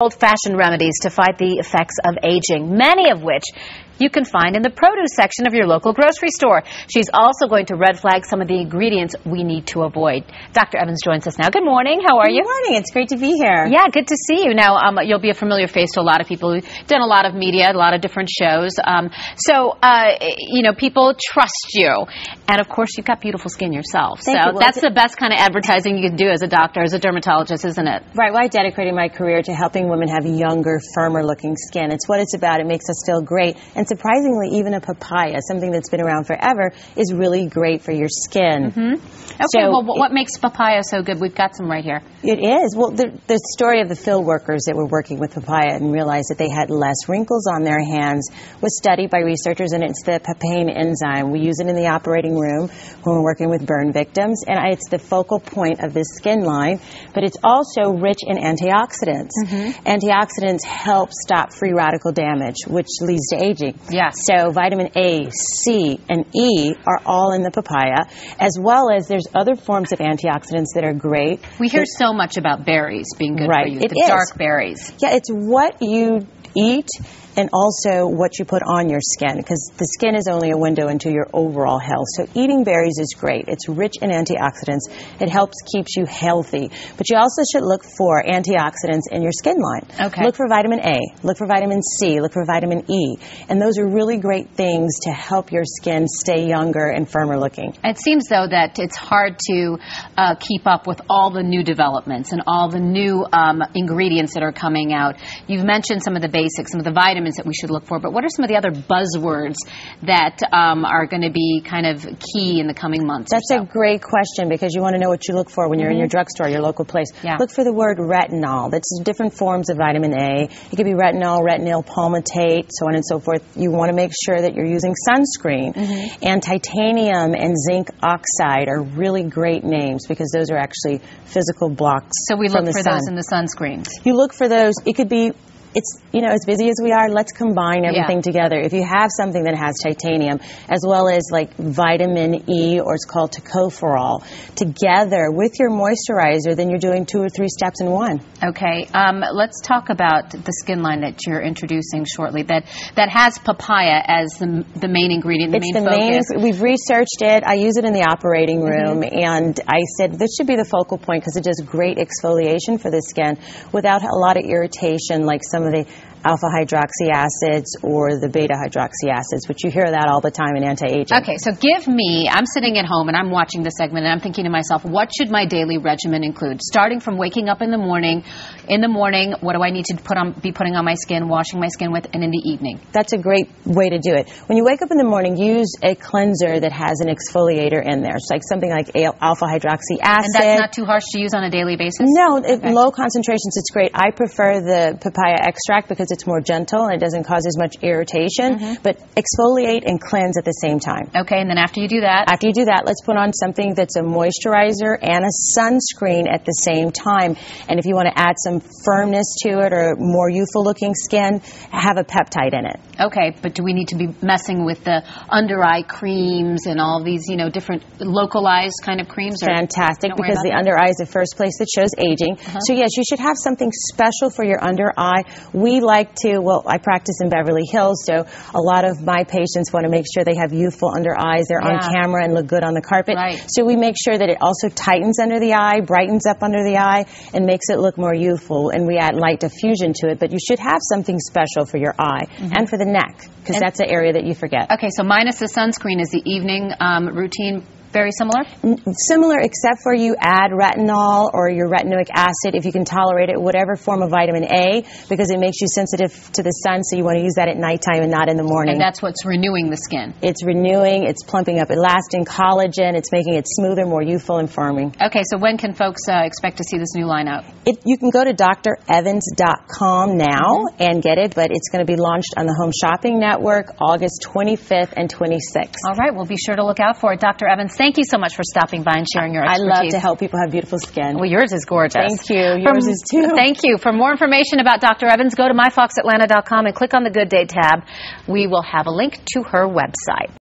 Old-fashioned remedies to fight the effects of aging, many of which you can find in the produce section of your local grocery store. She's also going to red flag some of the ingredients we need to avoid. Dr. Evans joins us now. Good morning. How are you? Good morning. It's great to be here. Yeah, good to see you. Now, you'll be a familiar face to a lot of people who've done a lot of media, a lot of different shows. People trust you. And, of course, you've got beautiful skin yourself. Thank you. Well, that's the best kind of advertising you can do as a doctor, as a dermatologist, isn't it? Right. Well, I dedicated my career to helping women have younger, firmer-looking skin. It's what it's about. It makes us feel great. And surprisingly, even a papaya, something that's been around forever, is really great for your skin. Mm-hmm. Okay, well, what makes papaya so good? We've got some right here. It is. Well, the story of the field workers that were working with papaya and realized that they had less wrinkles on their hands was studied by researchers, and it's the papain enzyme. We use it in the operating room when we're working with burn victims, and it's the focal point of this skin line, but it's also rich in antioxidants. Mm-hmm. Antioxidants help stop free radical damage, which leads to aging. Yes. So vitamin A, C, and E are all in the papaya, as well as there's other forms of antioxidants that are great. We hear so much about berries being good for you, the dark berries. Yeah, it's what you eat and also what you put on your skin, because the skin is only a window into your overall health. So eating berries is great. It's rich in antioxidants. It helps keeps you healthy. But you also should look for antioxidants in your skin line. Okay. Look for vitamin A, look for vitamin C, look for vitamin E. And those are really great things to help your skin stay younger and firmer looking. It seems, though, that it's hard to keep up with all the new developments and all the new ingredients that are coming out. You've mentioned some of the basics, some of the vitamins that we should look for, but what are some of the other buzzwords that are going to be kind of key in the coming months? That's a great question, because you want to know what you look for when you're in your drugstore, your local place. Yeah. Look for the word retinol. That's different forms of vitamin A. It could be retinol, retinol palmitate, so on and so forth. You want to make sure that you're using sunscreen. And titanium and zinc oxide are really great names, because those are actually physical blocks. So we from look the for sun. those in the sunscreens. You look for those. It could be, it's, as busy as we are, let's combine everything together. If you have something that has titanium, as well as like vitamin E, or it's called tocopherol, together with your moisturizer, then you're doing 2 or 3 steps in one. Okay, let's talk about the skin line that you're introducing shortly, that has papaya as the main ingredient, the main focus. We've researched it. I use it in the operating room, and I said this should be the focal point, because it does great exfoliation for the skin without a lot of irritation like some of the alpha hydroxy acids or the beta hydroxy acids, which you hear that all the time in anti-aging. Okay, so I'm sitting at home and I'm watching this segment and I'm thinking to myself, what should my daily regimen include? Starting from waking up in the morning, what do I need to be putting on my skin, washing my skin with, and in the evening? That's a great way to do it. When you wake up in the morning, use a cleanser that has an exfoliator in there. It's like something like alpha hydroxy acid. And that's not too harsh to use on a daily basis? No, low concentrations, it's great. I prefer the papaya extract because it's more gentle and it doesn't cause as much irritation, but exfoliate and cleanse at the same time. Okay, and then after you do that? After you do that, let's put on something that's a moisturizer and a sunscreen at the same time. And if you want to add some firmness to it or more youthful looking skin, have a peptide in it. Okay, but do we need to be messing with the under eye creams and all these, different localized kind of creams? Fantastic, because the under eye is the first place that shows aging. So yes, you should have something special for your under eye. We like to, I practice in Beverly Hills, so a lot of my patients want to make sure they have youthful under eyes. They're on camera and look good on the carpet. Right. So we make sure that it also tightens under the eye, brightens up under the eye, and makes it look more youthful. And we add light diffusion to it, but you should have something special for your eye and for the neck, because that's the area that you forget. Okay, so minus the sunscreen, is the evening routine very similar? Similar, except for you add retinol or your retinoic acid, if you can tolerate it, whatever form of vitamin A, because it makes you sensitive to the sun, so you want to use that at nighttime and not in the morning. And that's what's renewing the skin? It's renewing, it's plumping up elastin, collagen, it's making it smoother, more youthful and firming. Okay, so when can folks expect to see this new line out? You can go to drevans.com now and get it, but it's going to be launched on the Home Shopping Network August 25th and 26th. All right, we'll be sure to look out for it. Dr. Evans, thank you so much for stopping by and sharing your expertise. I love to help people have beautiful skin. Well, yours is gorgeous. Thank you. Yours is too. Thank you. For more information about Dr. Evans, go to myfoxatlanta.com and click on the Good Day tab. We will have a link to her website.